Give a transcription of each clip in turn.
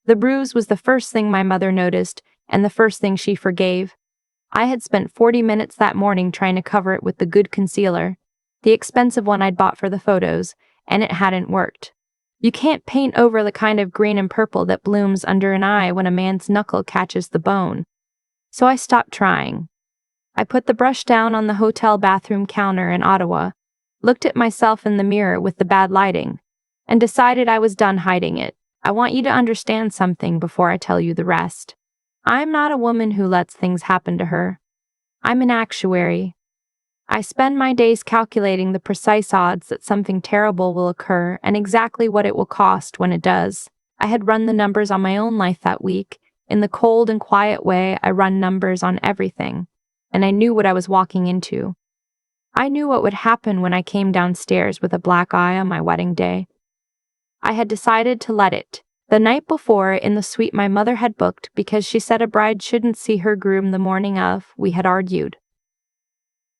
The bruise was the first thing my mother noticed, and the first thing she forgave. I had spent 40 minutes that morning trying to cover it with the good concealer, the expensive one I'd bought for the photos, and it hadn't worked. You can't paint over the kind of green and purple that blooms under an eye when a man's knuckle catches the bone. So I stopped trying. I put the brush down on the hotel bathroom counter in Ottawa, looked at myself in the mirror with the bad lighting, and decided I was done hiding it. I want you to understand something before I tell you the rest. I'm not a woman who lets things happen to her. I'm an actuary. I spend my days calculating the precise odds that something terrible will occur and exactly what it will cost when it does. I had run the numbers on my own life that week, in the cold and quiet way I run numbers on everything, and I knew what I was walking into. I knew what would happen when I came downstairs with a black eye on my wedding day. I had decided to let it. The night before, in the suite my mother had booked because she said a bride shouldn't see her groom the morning of, we had argued.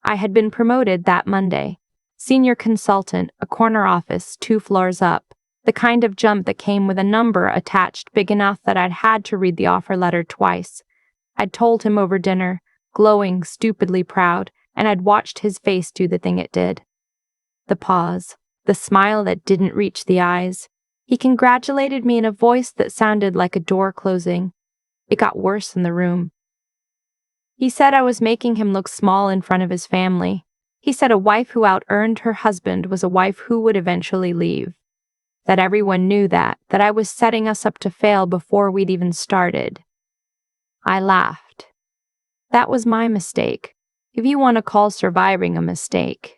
I had been promoted that Monday. Senior consultant, a corner office 2 floors up, the kind of jump that came with a number attached big enough that I'd had to read the offer letter twice. I'd told him over dinner, glowing, stupidly proud, and I'd watched his face do the thing it did. The pause, the smile that didn't reach the eyes. He congratulated me in a voice that sounded like a door closing. It got worse in the room. He said I was making him look small in front of his family. He said a wife who out-earned her husband was a wife who would eventually leave. That everyone knew that I was setting us up to fail before we'd even started. I laughed. That was my mistake, if you want to call surviving a mistake.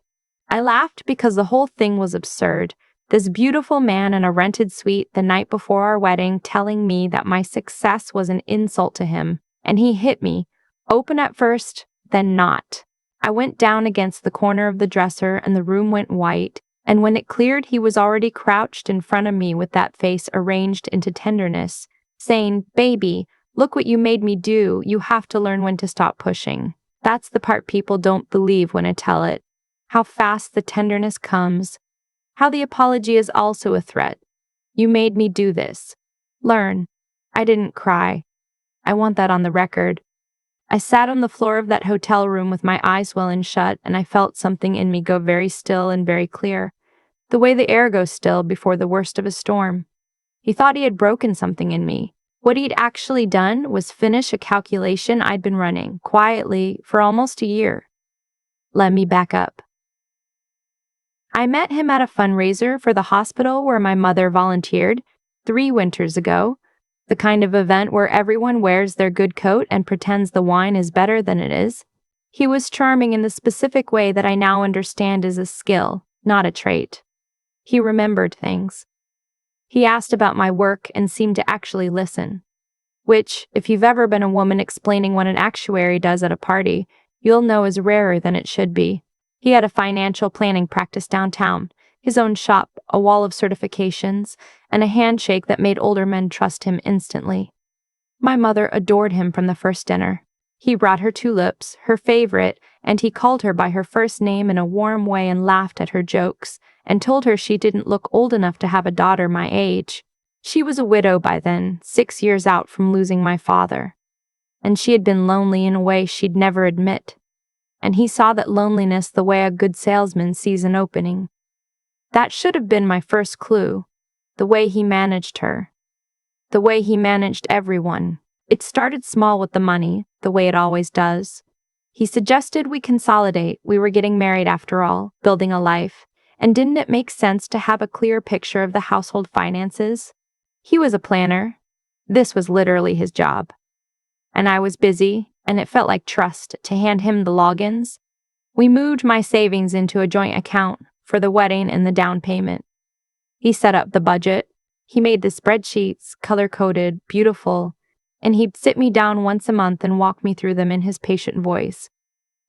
I laughed because the whole thing was absurd. This beautiful man in a rented suite the night before our wedding telling me that my success was an insult to him, and he hit me, open at first, then not. I went down against the corner of the dresser and the room went white, and when it cleared he was already crouched in front of me with that face arranged into tenderness, saying, "Baby, look what you made me do, you have to learn when to stop pushing." That's the part people don't believe when I tell it. How fast the tenderness comes. How the apology is also a threat. You made me do this. Learn. I didn't cry. I want that on the record. I sat on the floor of that hotel room with my eyes well shut, and I felt something in me go very still and very clear, the way the air goes still before the worst of a storm. He thought he had broken something in me. What he'd actually done was finish a calculation I'd been running, quietly, for almost a year. Let me back up. I met him at a fundraiser for the hospital where my mother volunteered 3 winters ago, the kind of event where everyone wears their good coat and pretends the wine is better than it is. He was charming in the specific way that I now understand is a skill, not a trait. He remembered things. He asked about my work and seemed to actually listen, which, if you've ever been a woman explaining what an actuary does at a party, you'll know is rarer than it should be. He had a financial planning practice downtown, his own shop, a wall of certifications, and a handshake that made older men trust him instantly. My mother adored him from the first dinner. He brought her tulips, her favorite, and he called her by her first name in a warm way and laughed at her jokes, and told her she didn't look old enough to have a daughter my age. She was a widow by then, 6 years out from losing my father. And she had been lonely in a way she'd never admit. And he saw that loneliness the way a good salesman sees an opening. That should have been my first clue, the way he managed her. The way he managed everyone. It started small with the money, the way it always does. He suggested we consolidate. We were getting married after all, building a life. And didn't it make sense to have a clear picture of the household finances? He was a planner. This was literally his job. And I was busy, and it felt like trust to hand him the logins. We moved my savings into a joint account for the wedding and the down payment. He set up the budget. He made the spreadsheets, color-coded, beautiful, and he'd sit me down once a month and walk me through them in his patient voice.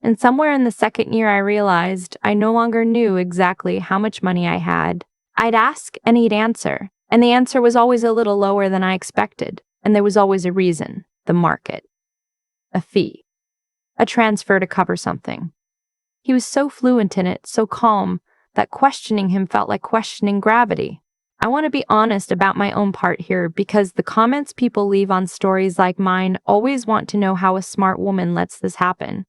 And somewhere in the second year I realized I no longer knew exactly how much money I had. I'd ask and he'd answer, and the answer was always a little lower than I expected, and there was always a reason, the market. A fee. A transfer to cover something. He was so fluent in it, so calm, that questioning him felt like questioning gravity. I want to be honest about my own part here because the comments people leave on stories like mine always want to know how a smart woman lets this happen.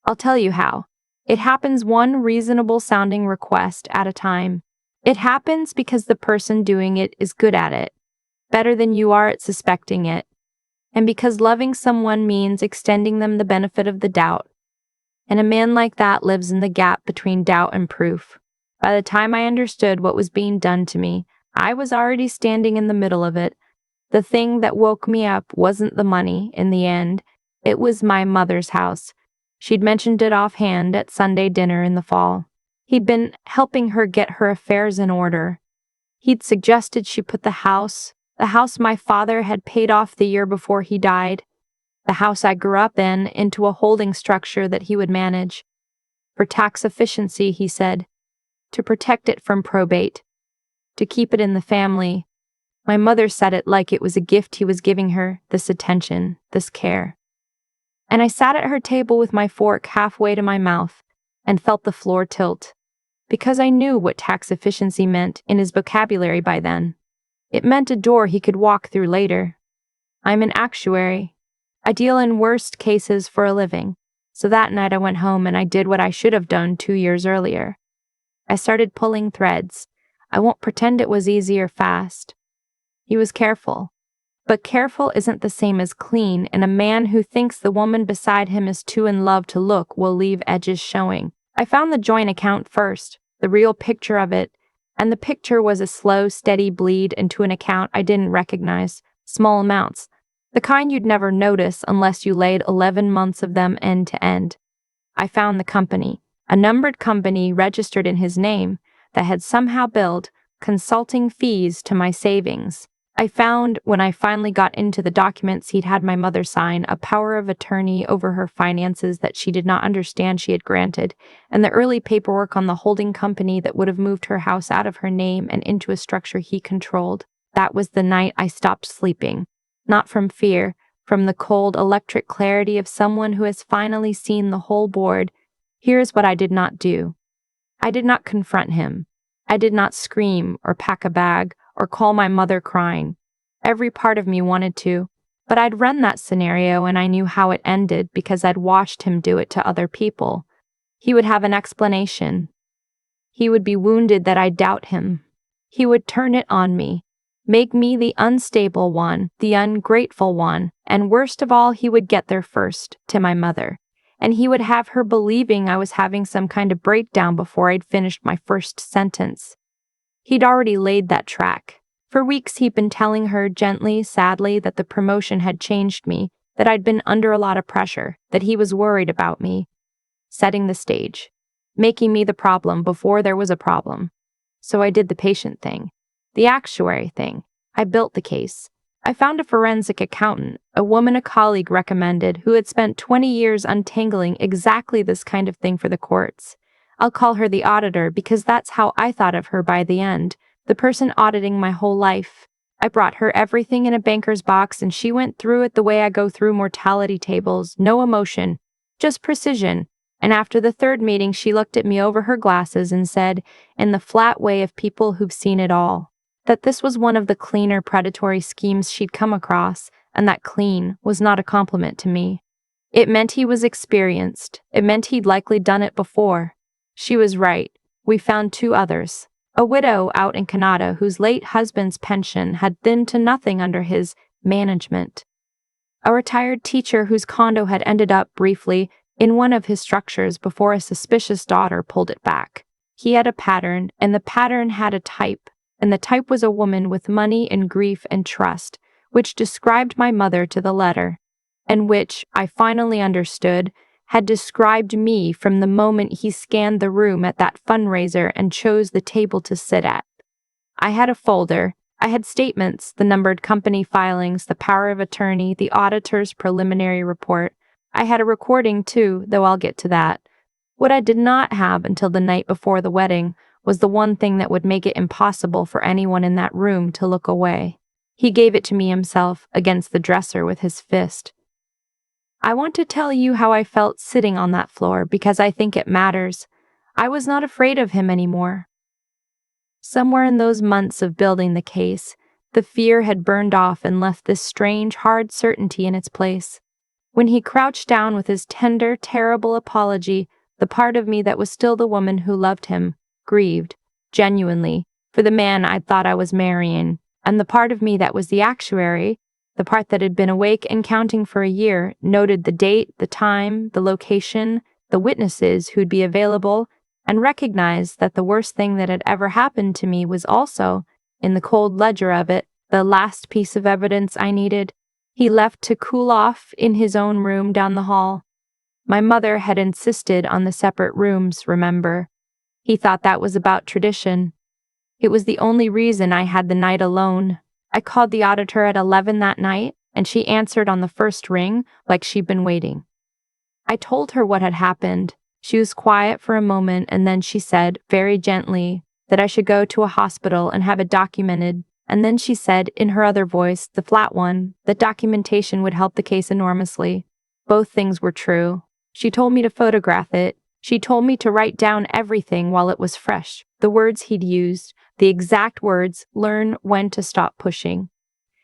I'll tell you how. It happens one reasonable sounding request at a time. It happens because the person doing it is good at it, better than you are at suspecting it, and because loving someone means extending them the benefit of the doubt. And a man like that lives in the gap between doubt and proof. By the time I understood what was being done to me, I was already standing in the middle of it. The thing that woke me up wasn't the money in the end. It was my mother's house. She'd mentioned it offhand at Sunday dinner in the fall. He'd been helping her get her affairs in order. He'd suggested she put the house my father had paid off the year before he died, the house I grew up in, into a holding structure that he would manage. For tax efficiency, he said. To protect it from probate. To keep it in the family. My mother said it like it was a gift he was giving her, this attention, this care. And I sat at her table with my fork halfway to my mouth and felt the floor tilt, because I knew what tax efficiency meant in his vocabulary by then. It meant a door he could walk through later. I'm an actuary. I deal in worst cases for a living, so that night I went home and I did what I should have done 2 years earlier. I started pulling threads. I won't pretend it was easy or fast. He was careful. But careful isn't the same as clean, and a man who thinks the woman beside him is too in love to look will leave edges showing. I found the joint account first, the real picture of it, and the picture was a slow, steady bleed into an account I didn't recognize, small amounts, the kind you'd never notice unless you laid 11 months of them end to end. I found the company, a numbered company registered in his name that had somehow billed consulting fees to my savings. I found, when I finally got into the documents he'd had my mother sign, a power of attorney over her finances that she did not understand she had granted, and the early paperwork on the holding company that would have moved her house out of her name and into a structure he controlled. That was the night I stopped sleeping. Not from fear, from the cold, electric clarity of someone who has finally seen the whole board. Here's what I did not do. I did not confront him. I did not scream or pack a bag or call my mother crying. Every part of me wanted to, but I'd run that scenario and I knew how it ended because I'd watched him do it to other people. He would have an explanation. He would be wounded that I'd doubt him. He would turn it on me, make me the unstable one, the ungrateful one, and worst of all, he would get there first, to my mother. And he would have her believing I was having some kind of breakdown before I'd finished my first sentence. He'd already laid that track. For weeks he'd been telling her gently, sadly, that the promotion had changed me, that I'd been under a lot of pressure, that he was worried about me. Setting the stage. Making me the problem before there was a problem. So I did the patient thing. The actuary thing. I built the case. I found a forensic accountant, a woman a colleague recommended, who had spent 20 years untangling exactly this kind of thing for the courts. I'll call her the auditor because that's how I thought of her by the end, the person auditing my whole life. I brought her everything in a banker's box and she went through it the way I go through mortality tables, no emotion, just precision. And after the third meeting, she looked at me over her glasses and said, in the flat way of people who've seen it all, that this was one of the cleaner predatory schemes she'd come across, and that clean was not a compliment to me. It meant he was experienced. It meant he'd likely done it before. She was right. We found 2 others. A widow out in Canada whose late husband's pension had thinned to nothing under his management. A retired teacher whose condo had ended up, briefly, in one of his structures before a suspicious daughter pulled it back. He had a pattern, and the pattern had a type, and the type was a woman with money and grief and trust, which described my mother to the letter, and which, I finally understood, had described me from the moment he scanned the room at that fundraiser and chose the table to sit at. I had a folder. I had statements, the numbered company filings, the power of attorney, the auditor's preliminary report. I had a recording too, though I'll get to that. What I did not have until the night before the wedding was the one thing that would make it impossible for anyone in that room to look away. He gave it to me himself, against the dresser with his fist. I want to tell you how I felt sitting on that floor because I think it matters. I was not afraid of him anymore. Somewhere in those months of building the case, the fear had burned off and left this strange, hard certainty in its place. When he crouched down with his tender, terrible apology, the part of me that was still the woman who loved him grieved, genuinely, for the man I thought I was marrying, and the part of me that was the actuary, the part that had been awake and counting for a year, noted the date, the time, the location, the witnesses who'd be available, and recognized that the worst thing that had ever happened to me was also, in the cold ledger of it, the last piece of evidence I needed. He left to cool off in his own room down the hall. My mother had insisted on the separate rooms, remember. He thought that was about tradition. It was the only reason I had the night alone. I called the auditor at 11 that night, and she answered on the first ring like she'd been waiting. I told her what had happened. She was quiet for a moment, and then she said, very gently, that I should go to a hospital and have it documented. And then she said, in her other voice, the flat one, that documentation would help the case enormously. Both things were true. She told me to photograph it. She told me to write down everything while it was fresh. The words he'd used, the exact words, learn when to stop pushing.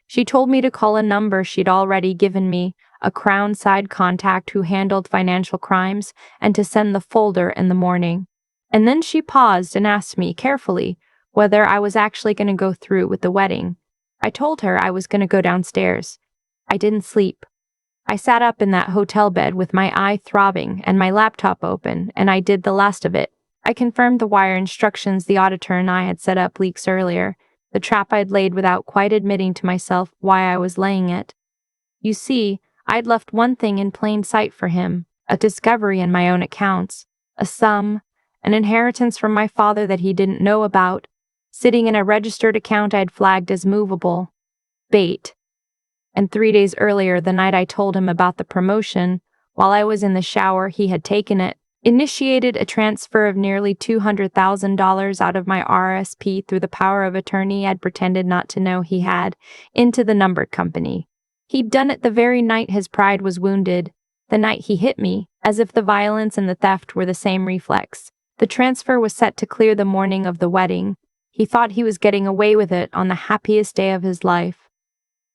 She told me to call a number she'd already given me, a Crown side contact who handled financial crimes, and to send the folder in the morning. And then she paused and asked me, carefully, whether I was actually going to go through with the wedding. I told her I was going to go downstairs. I didn't sleep. I sat up in that hotel bed with my eye throbbing and my laptop open, and I did the last of it. I confirmed the wire instructions the auditor and I had set up weeks earlier, the trap I'd laid without quite admitting to myself why I was laying it. You see, I'd left one thing in plain sight for him, a discovery in my own accounts, a sum, an inheritance from my father that he didn't know about, sitting in a registered account I'd flagged as movable. Bait. And 3 days earlier, the night I told him about the promotion, while I was in the shower, he had taken it, initiated a transfer of nearly $200,000 out of my RSP through the power of attorney I'd pretended not to know he had, into the numbered company. He'd done it the very night his pride was wounded, the night he hit me, as if the violence and the theft were the same reflex. The transfer was set to clear the morning of the wedding. He thought he was getting away with it on the happiest day of his life.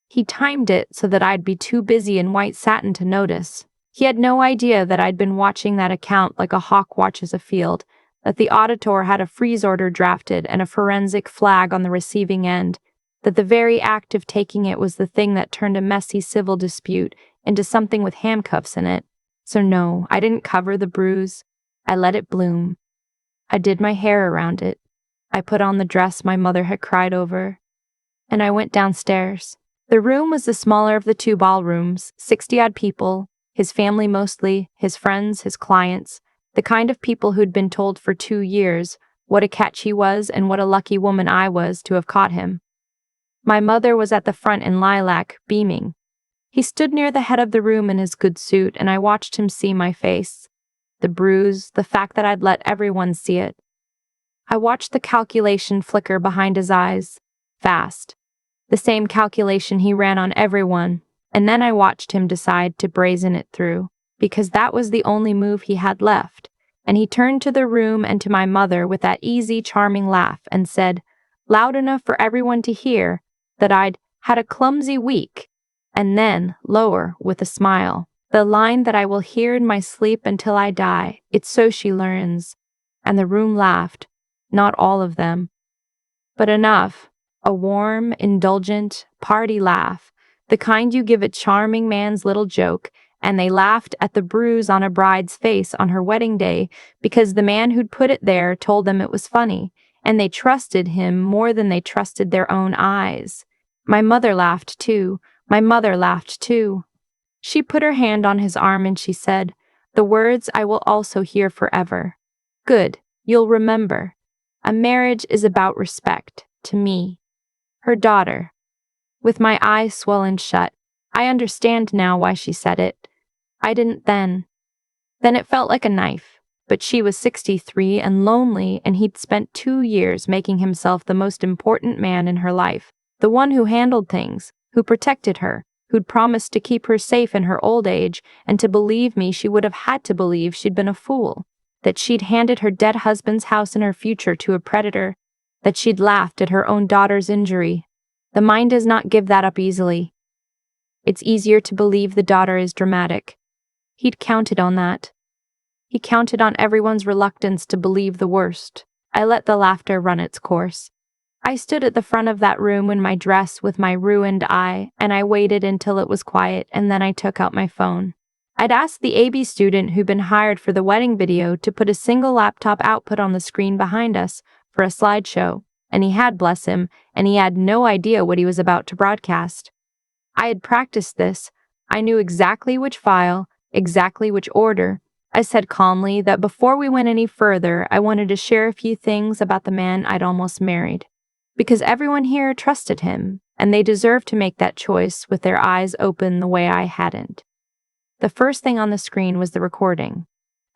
He timed it so that I'd be too busy in white satin to notice. He had no idea that I'd been watching that account like a hawk watches a field, that the auditor had a freeze order drafted and a forensic flag on the receiving end, that the very act of taking it was the thing that turned a messy civil dispute into something with handcuffs in it. So no, I didn't cover the bruise. I let it bloom. I did my hair around it. I put on the dress my mother had cried over. And I went downstairs. The room was the smaller of the two ballrooms, 60-odd people, his family mostly, his friends, his clients, the kind of people who'd been told for 2 years what a catch he was and what a lucky woman I was to have caught him. My mother was at the front in lilac, beaming. He stood near the head of the room in his good suit, and I watched him see my face. The bruise, the fact that I'd let everyone see it. I watched the calculation flicker behind his eyes, fast. The same calculation he ran on everyone, and then I watched him decide to brazen it through, because that was the only move he had left, and he turned to the room and to my mother with that easy, charming laugh and said, loud enough for everyone to hear, that I'd had a clumsy week, and then, lower, with a smile, the line that I will hear in my sleep until I die, it's so she learns. And the room laughed, not all of them, but enough. A warm, indulgent, party laugh, the kind you give a charming man's little joke, and they laughed at the bruise on a bride's face on her wedding day because the man who'd put it there told them it was funny, and they trusted him more than they trusted their own eyes. My mother laughed too. My mother laughed too. She put her hand on his arm and she said, the words I will also hear forever. Good, you'll remember. A marriage is about respect, to me. Her daughter. With my eyes swollen shut, I understand now why she said it. I didn't then. Then it felt like a knife. But she was 63 and lonely, and he'd spent 2 years making himself the most important man in her life, the one who handled things, who protected her, who'd promised to keep her safe in her old age, and to believe me she would have had to believe she'd been a fool, that she'd handed her dead husband's house and her future to a predator. that she'd laughed at her own daughter's injury. The mind does not give that up easily. It's easier to believe the daughter is dramatic. He'd counted on that. He counted on everyone's reluctance to believe the worst. I let the laughter run its course. I stood at the front of that room in my dress with my ruined eye, and I waited until it was quiet, and then I took out my phone. I'd asked the AB student who'd been hired for the wedding video to put a single laptop output on the screen behind us for a slideshow, and he had, bless him, and he had no idea what he was about to broadcast. I had practiced this. I knew exactly which file, exactly which order. I said calmly that before we went any further, I wanted to share a few things about the man I'd almost married. Because everyone here trusted him, and they deserved to make that choice with their eyes open the way I hadn't. The first thing on the screen was the recording.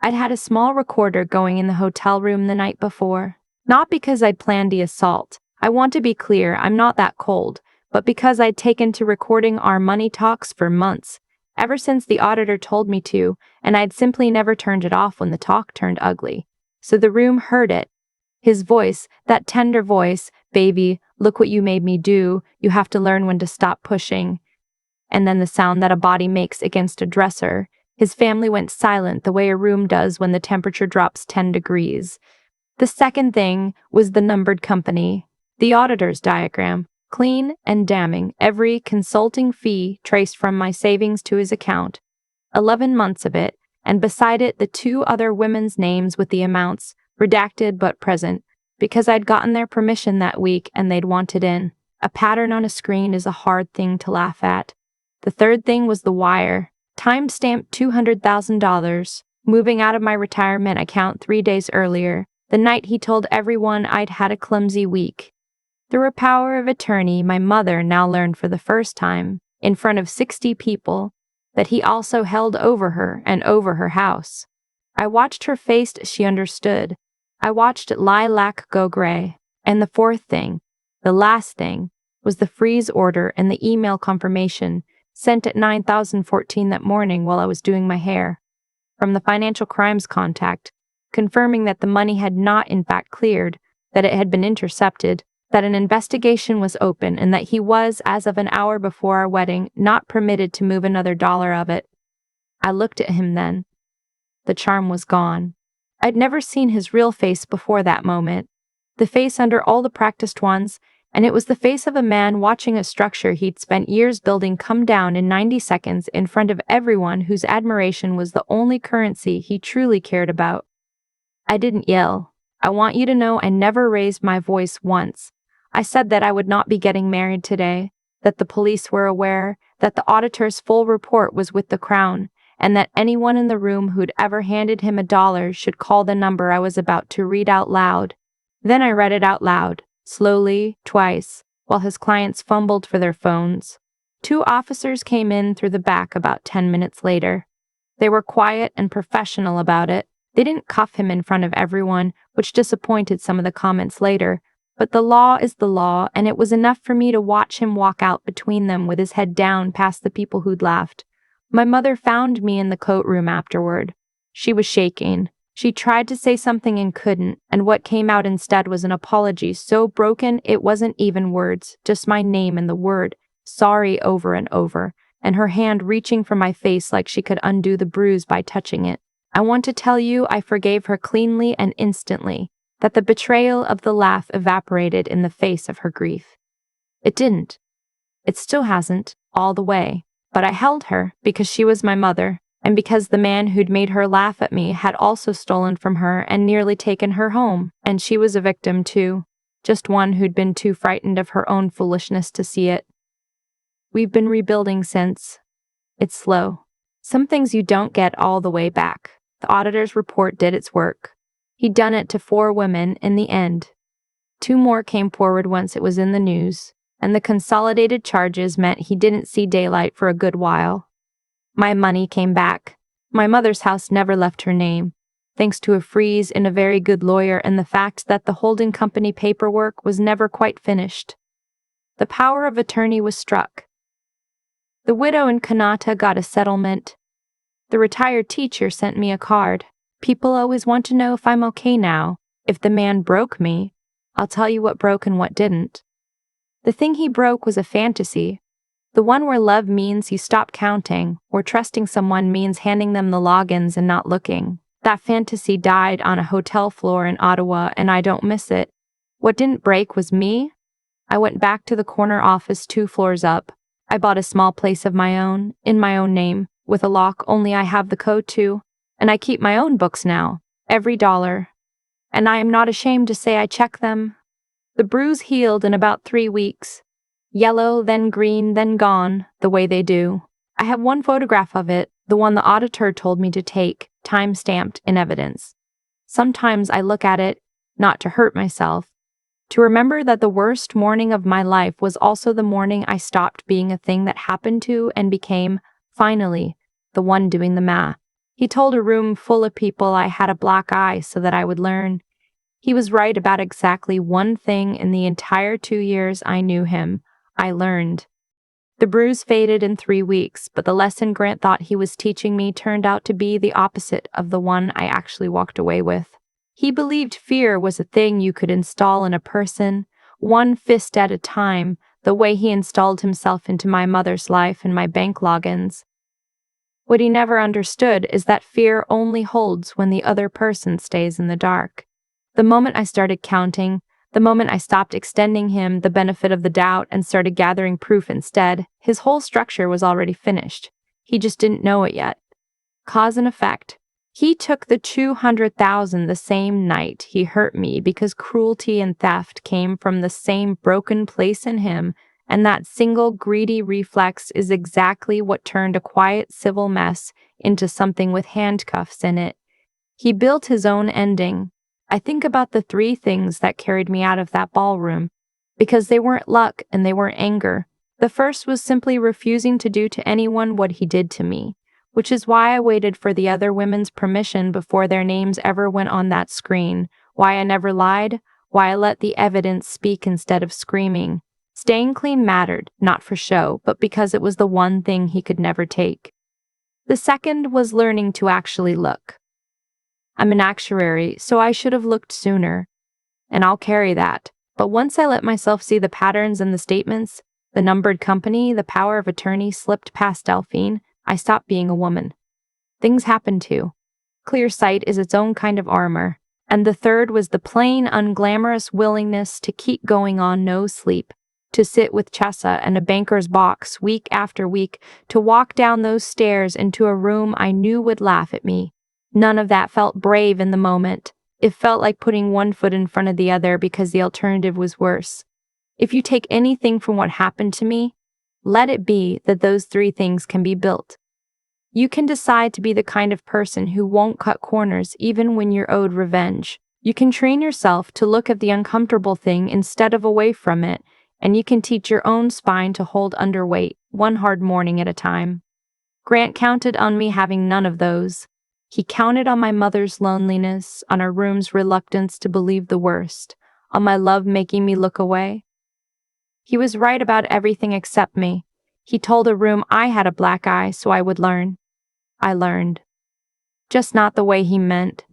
I'd had a small recorder going in the hotel room the night before. Not because I'd planned the assault. I want to be clear, I'm not that cold, but because I'd taken to recording our money talks for months, ever since the auditor told me to, and I'd simply never turned it off when the talk turned ugly. So the room heard it. His voice, that tender voice, "Baby, look what you made me do, you have to learn when to stop pushing." And then the sound that a body makes against a dresser. His family went silent the way a room does when the temperature drops 10 degrees. The second thing was the numbered company, the auditor's diagram, clean and damning, every consulting fee traced from my savings to his account, 11 months of it, and beside it the two other women's names with the amounts, redacted but present, because I'd gotten their permission that week and they'd wanted in. A pattern on a screen is a hard thing to laugh at. The third thing was the wire, time-stamped $200,000, moving out of my retirement account 3 days earlier, the night he told everyone I'd had a clumsy week. Through a power of attorney, my mother now learned for the first time, in front of 60 people, that he also held over her and over her house. I watched her face as she understood. I watched lilac go gray. And the fourth thing, the last thing, was the freeze order and the email confirmation sent at 9,014 that morning while I was doing my hair. From the financial crimes contact, confirming that the money had not in fact cleared, that it had been intercepted, that an investigation was open, and that he was, as of an hour before our wedding, not permitted to move another dollar of it. I looked at him then. The charm was gone. I'd never seen his real face before that moment. The face under all the practiced ones, and it was the face of a man watching a structure he'd spent years building come down in 90 seconds in front of everyone whose admiration was the only currency he truly cared about. I didn't yell. I want you to know I never raised my voice once. I said that I would not be getting married today, that the police were aware, that the auditor's full report was with the Crown, and that anyone in the room who'd ever handed him $1 should call the number I was about to read out loud. Then I read it out loud, slowly, twice, while his clients fumbled for their phones. 2 officers came in through the back about 10 minutes later. They were quiet and professional about it. They didn't cuff him in front of everyone, which disappointed some of the comments later, but the law is the law, and it was enough for me to watch him walk out between them with his head down past the people who'd laughed. My mother found me in the coat room afterward. She was shaking. She tried to say something and couldn't, and what came out instead was an apology so broken it wasn't even words, just my name and the word, sorry, over and over, and her hand reaching for my face like she could undo the bruise by touching it. I want to tell you I forgave her cleanly and instantly, that the betrayal of the laugh evaporated in the face of her grief. It didn't. It still hasn't, all the way. But I held her because she was my mother, and because the man who'd made her laugh at me had also stolen from her and nearly taken her home, and she was a victim too, just one who'd been too frightened of her own foolishness to see it. We've been rebuilding since. It's slow. Some things you don't get all the way back. The auditor's report did its work. He'd done it to 4 women in the end. 2 more came forward once it was in the news, and the consolidated charges meant he didn't see daylight for a good while. My money came back. My mother's house never left her name, thanks to a freeze in a very good lawyer and the fact that the holding company paperwork was never quite finished. The power of attorney was struck. The widow in Kanata got a settlement. The retired teacher sent me a card. People always want to know if I'm okay now, if the man broke me. I'll tell you what broke and what didn't. The thing he broke was a fantasy. The one where love means you stop counting, where trusting someone means handing them the logins and not looking. That fantasy died on a hotel floor in Ottawa, and I don't miss it. What didn't break was me. I went back to the corner office 2 floors up. I bought a small place of my own, in my own name, with a lock only I have the code to, and I keep my own books now, every dollar. And I am not ashamed to say I check them. The bruise healed in about 3 weeks. Yellow, then green, then gone, the way they do. I have one photograph of it, the one the auditor told me to take, time-stamped in evidence. Sometimes I look at it, not to hurt myself, to remember that the worst morning of my life was also the morning I stopped being a thing that happened to and became, finally, the one doing the math. He told a room full of people I had a black eye so that I would learn. He was right about exactly one thing in the entire 2 years I knew him. I learned. The bruise faded in 3 weeks, but the lesson Grant thought he was teaching me turned out to be the opposite of the one I actually walked away with. He believed fear was a thing you could install in a person, one fist at a time, the way he installed himself into my mother's life and my bank logins. What he never understood is that fear only holds when the other person stays in the dark. The moment I started counting, the moment I stopped extending him the benefit of the doubt and started gathering proof instead, his whole structure was already finished. He just didn't know it yet. Cause and effect. He took the 200,000 the same night he hurt me because cruelty and theft came from the same broken place in him, and that single greedy reflex is exactly what turned a quiet civil mess into something with handcuffs in it. He built his own ending. I think about the 3 things that carried me out of that ballroom, because they weren't luck and they weren't anger. The first was simply refusing to do to anyone what he did to me, which is why I waited for the other women's permission before their names ever went on that screen, why I never lied, why I let the evidence speak instead of screaming. Staying clean mattered, not for show, but because it was the one thing he could never take. The second was learning to actually look. I'm an actuary, so I should have looked sooner, and I'll carry that. But once I let myself see the patterns in the statements, the numbered company, the power of attorney slipped past Delphine, I stopped being a woman. Things happen too. Clear sight is its own kind of armor. And the third was the plain, unglamorous willingness to keep going on no sleep, to sit with Chessa and a banker's box week after week, to walk down those stairs into a room I knew would laugh at me. None of that felt brave in the moment. It felt like putting one foot in front of the other because the alternative was worse. If you take anything from what happened to me, let it be that those 3 things can be built. You can decide to be the kind of person who won't cut corners even when you're owed revenge. You can train yourself to look at the uncomfortable thing instead of away from it, and you can teach your own spine to hold underweight, one hard morning at a time. Grant counted on me having none of those. He counted on my mother's loneliness, on our room's reluctance to believe the worst, on my love making me look away. He was right about everything except me. He told a room I had a black eye so I would learn. I learned. Just not the way he meant.